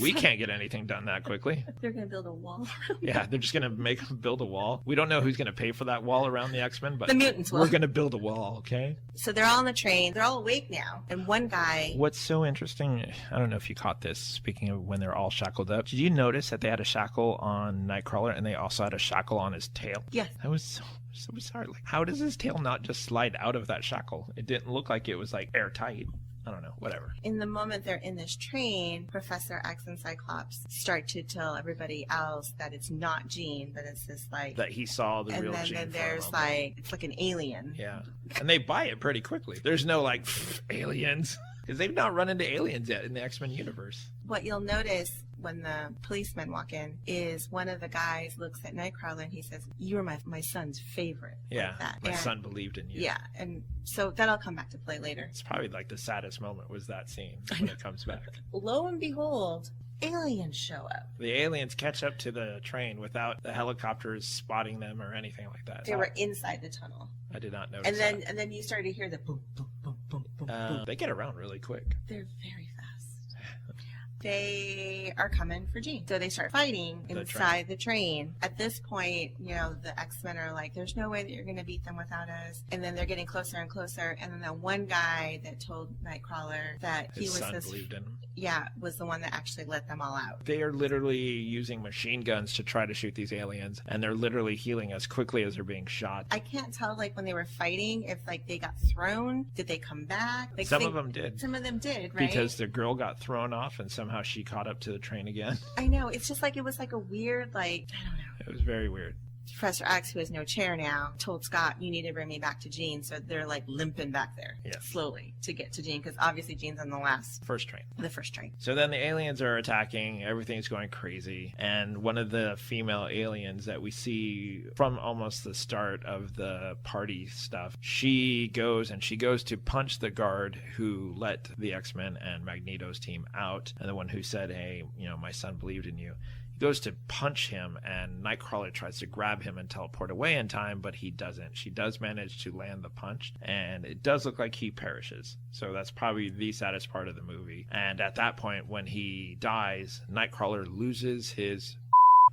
We can't get anything done that quickly. They're going to build a wall. Yeah, they're just going to build a wall. We don't know who's going to pay for that wall around the X-Men, but The mutants will. we're going to build a wall, okay? So they're all on the train. They're all awake now. And one guy, What's so interesting, I don't know if you caught this, speaking of when they're all shackled up, did you notice that they had a shackle on Nightcrawler and they also had a shackle on his tail? yes, That was so bizarre. Like, how does his tail not just slide out of that shackle? It didn't look like it was like airtight. I don't know, whatever. in the moment they're in this train, Professor X and Cyclops start to tell everybody else that it's not Jean, but it's this like, That he saw the and real then, Jean then for a there's moment. like, it's like an alien. Yeah. And they buy it pretty quickly. There's no like aliens. Because they've not run into aliens yet in the X-Men universe. What you'll notice when the policemen walk in is one of the guys looks at Nightcrawler and he says, "You're my son's favorite." Like Yeah. that. My And- son believed in you. Yeah, and so that'll come back to play later. It's probably like the saddest moment was that scene when it comes back. Lo and behold, aliens show up. The aliens catch up to the train without the helicopters spotting them or anything like that. They were inside the tunnel, I did not notice and then you started to hear the boom, boom, boom, boom, boom, that. boom. They get around really quick. They're very fast. They are coming for Jean. So they start fighting The inside the train. At this point, you know, the X-Men are like, there's no way that you're going to beat them without us. And then they're getting closer and closer. And then that one guy that told Nightcrawler that he His was son his, believed in him. yeah, was the one that actually let them all out. They are literally using machine guns to try to shoot these aliens, and they're literally healing as quickly as they're being shot. I can't tell, like, when they were fighting, if, like, they got thrown. Did they come back? Like, Some of them did. Some of them did, right? Because the girl got thrown off, and somehow she caught up to the train again. I know. It's just like, it was like a weird, like, I don't know. It was very weird. Professor X, who has no chair now, told Scott, "You need to bring me back to Jean." So they're like limping back there, Yes. slowly to get to Jean, because obviously Jean's on First train. the first train. So then the aliens are attacking, everything's going crazy, and one of the female aliens that we see from almost the start of the party stuff, she goes to punch the guard who let the X-Men and Magneto's team out, and the one who said, "Hey, you know, my son believed in you." Goes to punch him, and Nightcrawler tries to grab him and teleport away in time, but he doesn't. She does manage to land the punch, and it does look like he perishes. So that's probably the saddest part of the movie. And at that point, when he dies, Nightcrawler loses his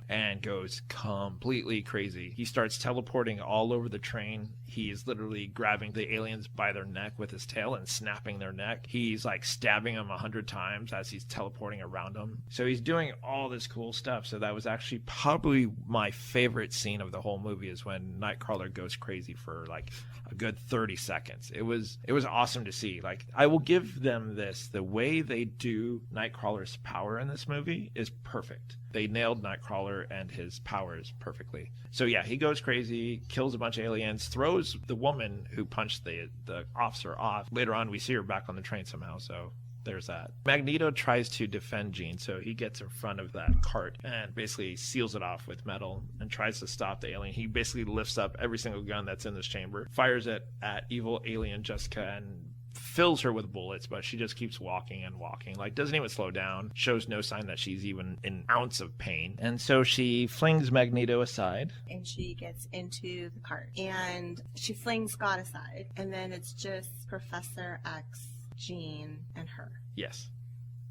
and goes completely crazy. He starts teleporting all over the train. He is literally grabbing the aliens by their neck with his tail and snapping their neck. He's like stabbing them 100 times as he's teleporting around them. So he's doing all this cool stuff. So that was actually probably my favorite scene of the whole movie, is when Nightcrawler goes crazy for like a good 30 seconds. It was awesome to see. Like, I will give them this. The way they do Nightcrawler's power in this movie is perfect. They nailed Nightcrawler and his powers perfectly. So yeah, he goes crazy, kills a bunch of aliens, throws the woman who punched the officer off. Later on, we see her back on the train somehow, so there's that. Magneto tries to defend Jean, so he gets in front of that cart and basically seals it off with metal and tries to stop the alien. He basically lifts up every single gun that's in this chamber, fires it at evil alien Jessica, and fills her with bullets, but she just keeps walking and walking, like doesn't even slow down, shows no sign that she's even an ounce of pain. And so she flings Magneto aside, and she gets into the cart, and she flings Scott aside, and then it's just Professor X, Jean, and her. yes,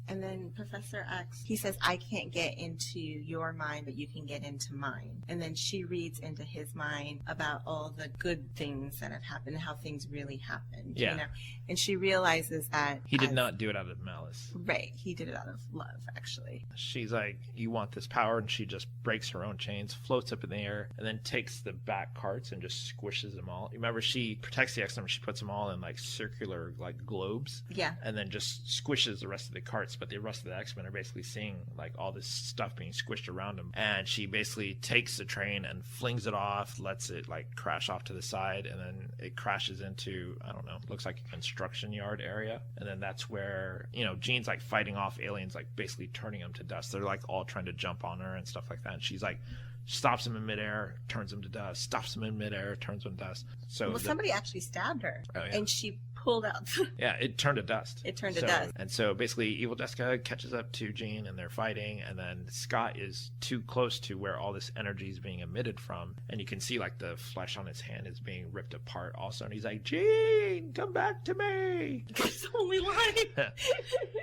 And then Professor X, he says, I can't get into your mind, but you can get into mine. And then she reads into his mind about all the good things that have happened and how things really happened. Yeah. You know? And she realizes that he did not do it out of malice. Right. He did it out of love, actually. She's like, you want this power? And she just breaks her own chains, floats up in the air, and then takes the back carts and just squishes them all. You remember, she protects the X-Men, she puts them all in like circular like globes. Yeah. And then just squishes the rest of the carts. But the rest of the X-Men are basically seeing like all this stuff being squished around them. And she basically takes the train and flings it off, lets it like crash off to the side, and then it crashes into, I don't know, looks like a construction yard area. And then that's where, you know, Jean's like fighting off aliens, like basically turning them to dust. They're like all trying to jump on her and stuff like that. And she's like, stops them in midair, turns them to dust, stops them in midair, turns them to dust. So Somebody actually stabbed her. Oh, yeah. And she pulled out. Yeah, it turned to dust. It turned to dust. And so basically Evil Jessica catches up to Jean and they're fighting, and then Scott is too close to where all this energy is being emitted from, and you can see like the flesh on his hand is being ripped apart also, and he's like, Jean, come back to me. It's the only line.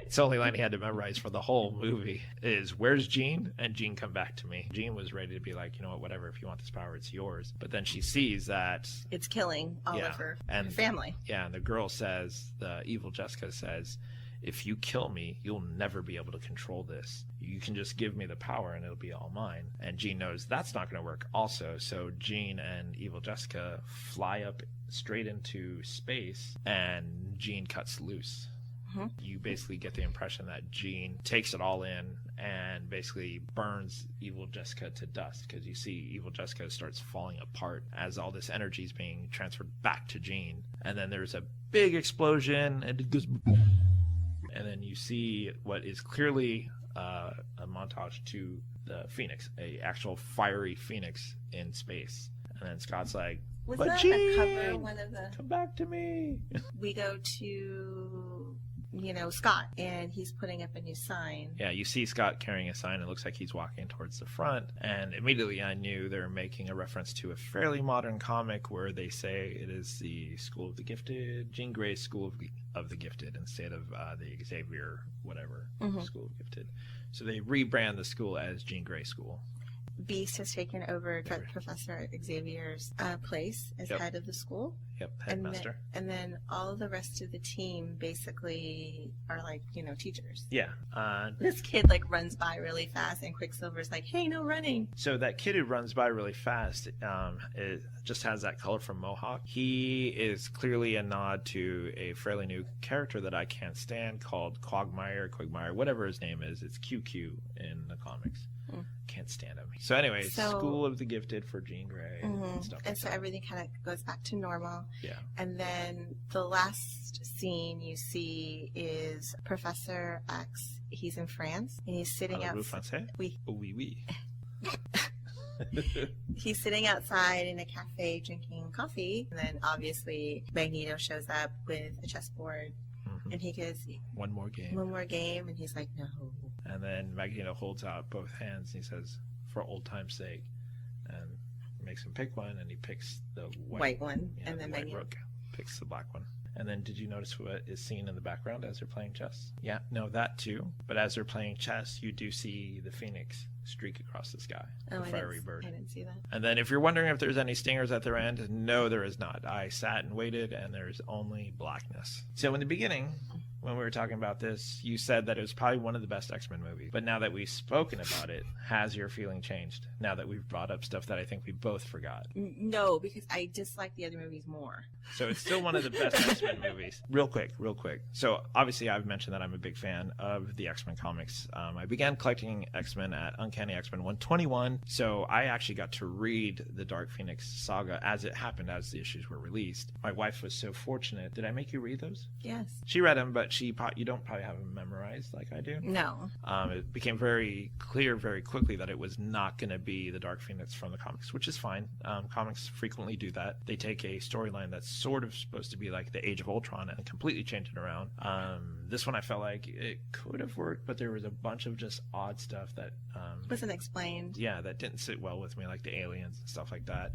It's the only line he had to memorize for the whole movie is, where's Jean? And Jean, come back to me. Jean was ready to be like, you know what, whatever, if you want this power, it's yours. But then she sees that It's killing all Yeah, of her and- family. yeah, and the girl says, the evil Jessica says, if you kill me, you'll never be able to control this. You can just give me the power and it'll be all mine. And Jean knows that's not going to work also. So Jean and evil Jessica fly up straight into space, and Jean cuts loose. Mhm. You basically get the impression that Jean takes it all in and basically burns evil Jessica to dust, because you see evil Jessica starts falling apart as all this energy is being transferred back to Jean. And then there's a big explosion and it goes boom. And then you see what is clearly a montage to the Phoenix, a actual fiery Phoenix in space. And then Scott's like, Was but that Jean, the cover? One of the. come back to me. We go to, Scott, and he's putting up a new sign. Yeah, you see Scott carrying a sign. It looks like he's walking towards the front. And immediately I knew they were making a reference to a fairly modern comic where they say it is the School of the Gifted, Jean Grey's School of the Gifted, instead of the Xavier whatever School of Gifted. So they rebrand the school as Jean Grey School. Beast has taken over Professor Xavier's place as Yep. head of the school. Yep, And headmaster. then all of the rest of the team basically are like, teachers. Yeah. This kid like runs by really fast, and Quicksilver's like, hey, no running. So that kid who runs by really fast, it just has that color from Mohawk. He is clearly a nod to a fairly new character that I can't stand called Quagmire, whatever his name is. It's QQ in the comics. Can't stand him. So anyway, School of the Gifted for Jean Grey and stuff like And so that. everything kind of goes back to normal. Yeah. And then the last scene you see is Professor X. He's in France, and he's sitting Parlez-vous outside. français? Oui, oui. He's sitting outside in a cafe drinking coffee, and then obviously Magneto shows up with a chessboard, Mhm. and he goes, One more game. one more game, and he's like, no. And then Magneto holds out both hands and he says, for old time's sake, and makes him pick one, and he picks the White one, yeah, and the then white Magneto. rook picks the black one. And then did you notice what is seen in the background as they're playing chess? Yeah, no, that too. But as they're playing chess, you do see the Phoenix streak across the sky. Oh, The fiery bird. I didn't see that. And then if you're wondering if there's any stingers at their end, no, there is not. I sat and waited, and there's only blackness. So in the beginning, when we were talking about this, you said that it was probably one of the best X-Men movies. But now that we've spoken about it, has your feeling changed? Now that we've brought up stuff that I think we both forgot. No, because I dislike the other movies more. So it's still one of the best X-Men movies. Real quick. So obviously I've mentioned that I'm a big fan of the X-Men comics. I began collecting X-Men at Uncanny X-Men 121. So I actually got to read the Dark Phoenix saga as it happened, as the issues were released. My wife was so fortunate. Did I make you read those? Yes. She read them, but you don't probably have them memorized like I do. No. It became very clear very quickly that it was not going to be the Dark Phoenix from the comics, which is fine. Comics frequently do that. They take a storyline that's sort of supposed to be like the Age of Ultron and completely change it around. This one I felt like it could have worked, but there was a bunch of just odd stuff that Wasn't explained. yeah, that didn't sit well with me, like the aliens and stuff like that.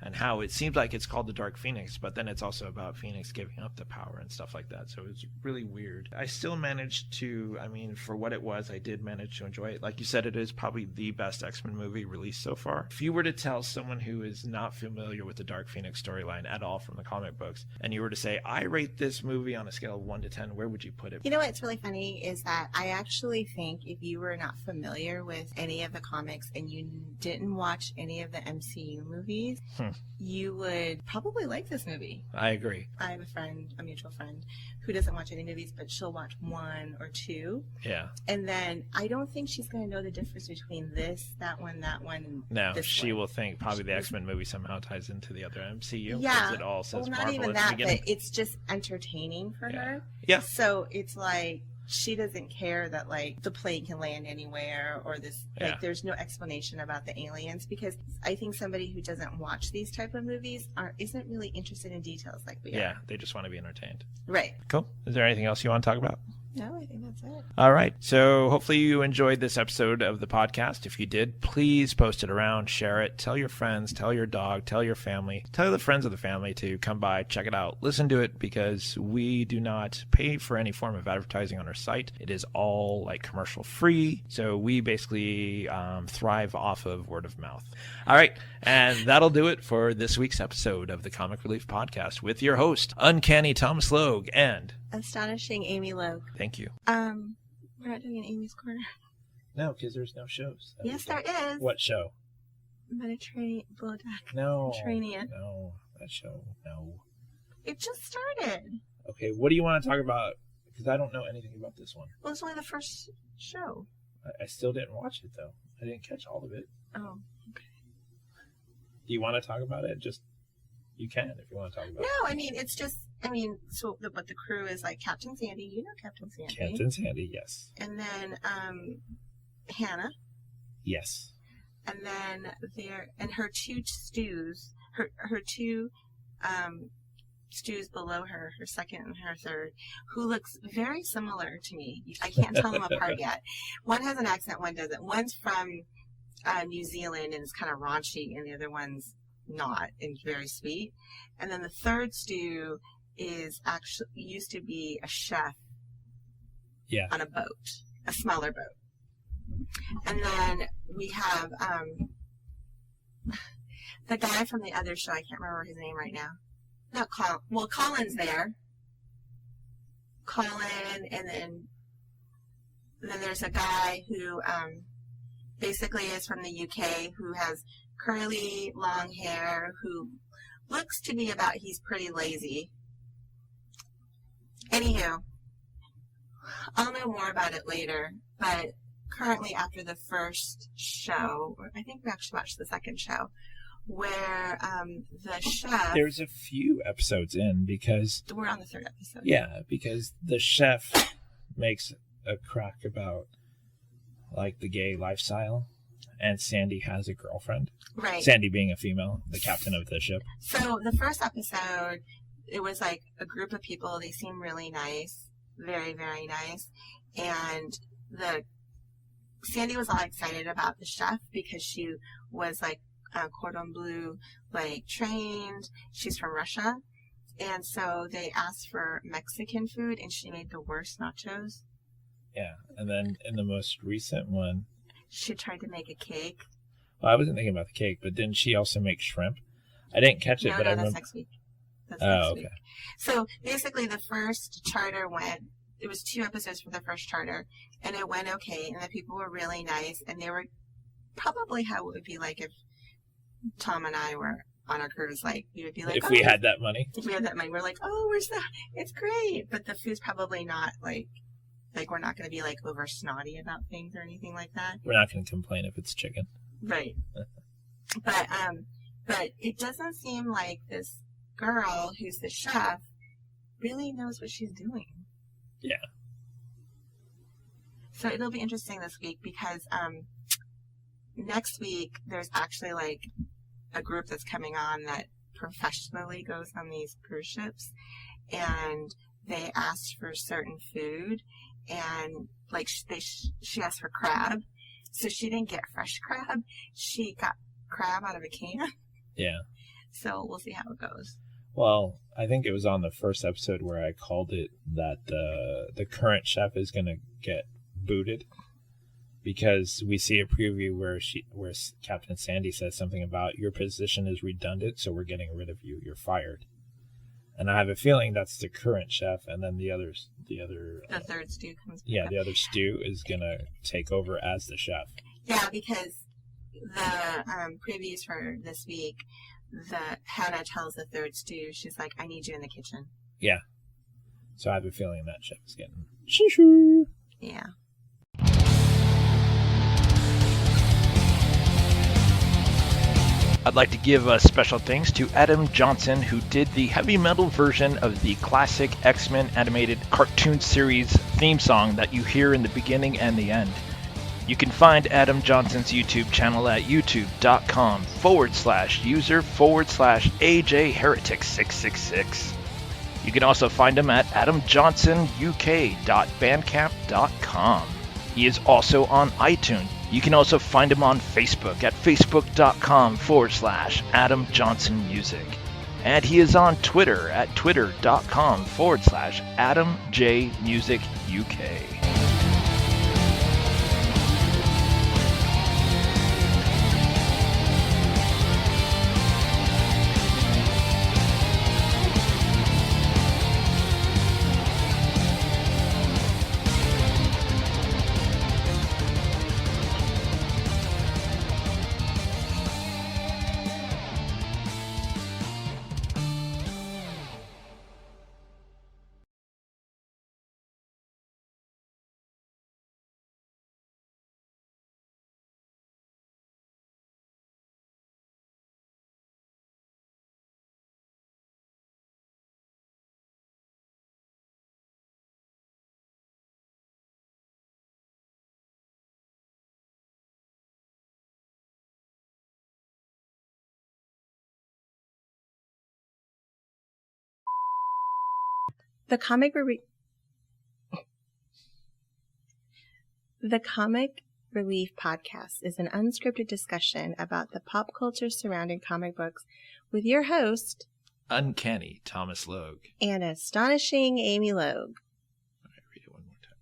And how it seems like it's called the Dark Phoenix, but then it's also about Phoenix giving up the power and stuff like that. So it's really weird. I still managed to, for what it was, I did manage to enjoy it. Like you said, it is probably the best X-Men movie released so far. If you were to tell someone who is not familiar with the Dark Phoenix storyline at all from the comic books, and you were to say, I rate this movie on a scale of 1 to 10, where would you put it? You know what's really funny is that I actually think if you were not familiar with any of the comics and you didn't watch any of the MCU movies, you would probably like this movie. I agree. I have a mutual friend, who doesn't watch any movies, but she'll watch 1 or 2. Yeah. And then I don't think she's going to know the difference between this, that one, and No, this she one. will think probably the X-Men movie somehow ties into the other MCU. Yeah. Because it all says Well, not Marvel even at the that, beginning. but it's just entertaining for her. Yeah. So it's like she doesn't care that like the plane can land anywhere or this like there's no explanation about the aliens, because I think somebody who doesn't watch these type of movies isn't really interested in details like we are. Yeah, they just want to be entertained. Right. Cool. Is there anything else you want to talk about? No, I think that's it. All right. So hopefully you enjoyed this episode of the podcast. If you did, please post it around, share it, tell your friends, tell your dog, tell your family, tell the friends of the family to come by, check it out, listen to it, because we do not pay for any form of advertising on our site. It is all like commercial free. So we basically thrive off of word of mouth. All right. And that'll do it for this week's episode of the Comic Relief Podcast with your host, Uncanny Thomas Logue, and Astonishing Amy Logue. thank you. We're not doing an Amy's Corner. No, because there's no shows. Yes, there is. What show? Mediterranean Below Deck. No. Mediterranean. No, that show. No. It just started. Okay, what do you want to talk about? Because I don't know anything about this one. Well, it's only the first show. I still didn't watch it, though. I didn't catch all of it. Oh, okay. Do you want to talk about it? Just, you can if you want to talk about it. No, I mean, it's just, but the crew is like Captain Sandy. You know Captain Sandy. Captain Sandy, yes. And then Hannah. Yes. And then her two stews, her two stews below her second and her third, who looks very similar to me. I can't tell them apart yet. One has an accent, one doesn't. One's from New Zealand and is kind of raunchy, and the other one's not and very sweet. And then the third stew is actually used to be a chef on a boat, a smaller boat. And then we have the guy from the other show. I can't remember his name right now. Not Colin. Well, Colin's there. Colin, and then there's a guy who basically is from the UK, who has curly, long hair, who looks to be he's pretty lazy. Anywho, I'll know more about it later, but currently after the first show, or I think we actually watched the second show, where the chef... There's a few episodes in because... We're on the third episode. Yeah, because the chef makes a crack about like the gay lifestyle, and Sandy has a girlfriend. Right. Sandy being a female, the captain of the ship. So the first episode, it was like a group of people. They seemed really nice. Very, very nice. And Sandy was all excited about the chef because she was like cordon bleu, like trained. She's from Russia. And so they asked for Mexican food, and she made the worst nachos. Yeah. And then in the most recent one, She tried to make a cake. Well, I wasn't thinking about the cake, but didn't she also make shrimp? I didn't catch it, No, but I that's remember. next week. That's Oh, next okay. week. So basically, the first charter went. It was 2 episodes for the first charter, and it went okay, and the people were really nice, and they were probably how it would be like if Tom and I were on a cruise. Like, we would be like, If we had that money. if we had that money, we're like, oh, where's that? It's great, but the food's probably not like we're not going to be like over snotty about things or anything like that. We're not going to complain if it's chicken. Right. But it doesn't seem like this girl who's the chef really knows what she's doing. Yeah. So it'll be interesting this week because next week there's actually like a group that's coming on that professionally goes on these cruise ships, and they asked for certain food, and like she asked for crab, so she didn't get fresh crab. She got crab out of a can. Yeah. So we'll see how it goes. Well, I think it was on the first episode where I called it that the current chef is going to get booted because we see a preview where Captain Sandy says something about your position is redundant, so we're getting rid of you. You're fired. And I have a feeling that's the current chef, and then the third stew comes back. Yeah, the other stew is going to take over as the chef. Yeah, because the previews for this week, Hannah tells the third stew, she's like, I need you in the kitchen. Yeah. So I have a feeling that chef is getting shoo. Yeah. I'd like to give a special thanks to Adam Johnson, who did the heavy metal version of the classic X-Men animated cartoon series theme song that you hear in the beginning and the end. You can find Adam Johnson's YouTube channel at youtube.com/user/AJ Heretic666. You can also find him at adamjohnsonuk.bandcamp.com. He is also on iTunes. You can also find him on Facebook at facebook.com/Adam Johnson Music. And he is on Twitter at twitter.com/Adam J Music UK. The Comic Relief Podcast is an unscripted discussion about the pop culture surrounding comic books with your host, Uncanny Thomas Logue. and astonishing Amy Logue. All right, read it one more time.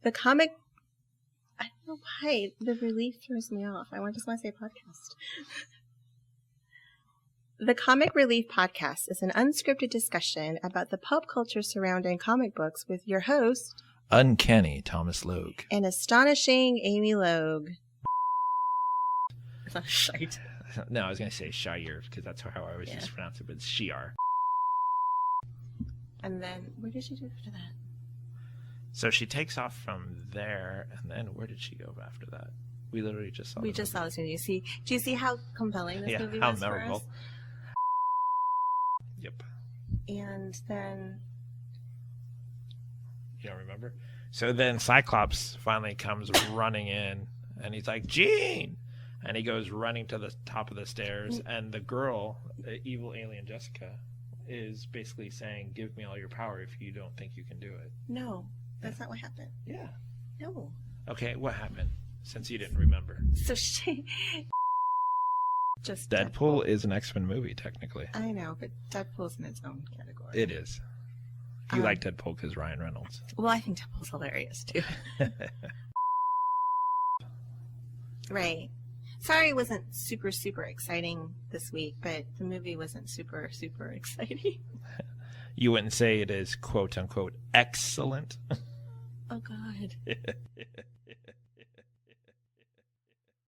The comic... I don't know why. The relief throws me off. I just want to say podcast. The Comic Relief Podcast is an unscripted discussion about the pop culture surrounding comic books with your host, Uncanny Thomas Logue. and astonishing Amy Logue. It's not shite. No, I was going to say Shire because that's how I always Yeah. used to pronounce it, but it's Shiar. And then, what did she do after that? So she takes off from there, and then where did she go after that? We literally just saw We the just movie. saw this movie. Do you see how compelling this movie how was memorable. for us? Yep. And then, You don't remember? So then Cyclops finally comes running in, and he's like, Jean! And he goes running to the top of the stairs, and the girl, the evil alien Jessica, is basically saying, give me all your power if you don't think you can do it. no, that's not what happened. Yeah. No. Okay, what happened? Since you didn't remember. So she... Just Deadpool is an X-Men movie, technically. I know, but Deadpool's in its own category. It is. You like Deadpool because Ryan Reynolds. Well, I think Deadpool's hilarious too. Right. Sorry it wasn't super, super exciting this week, but the movie wasn't super, super exciting. You wouldn't say it is quote unquote excellent. Oh, God.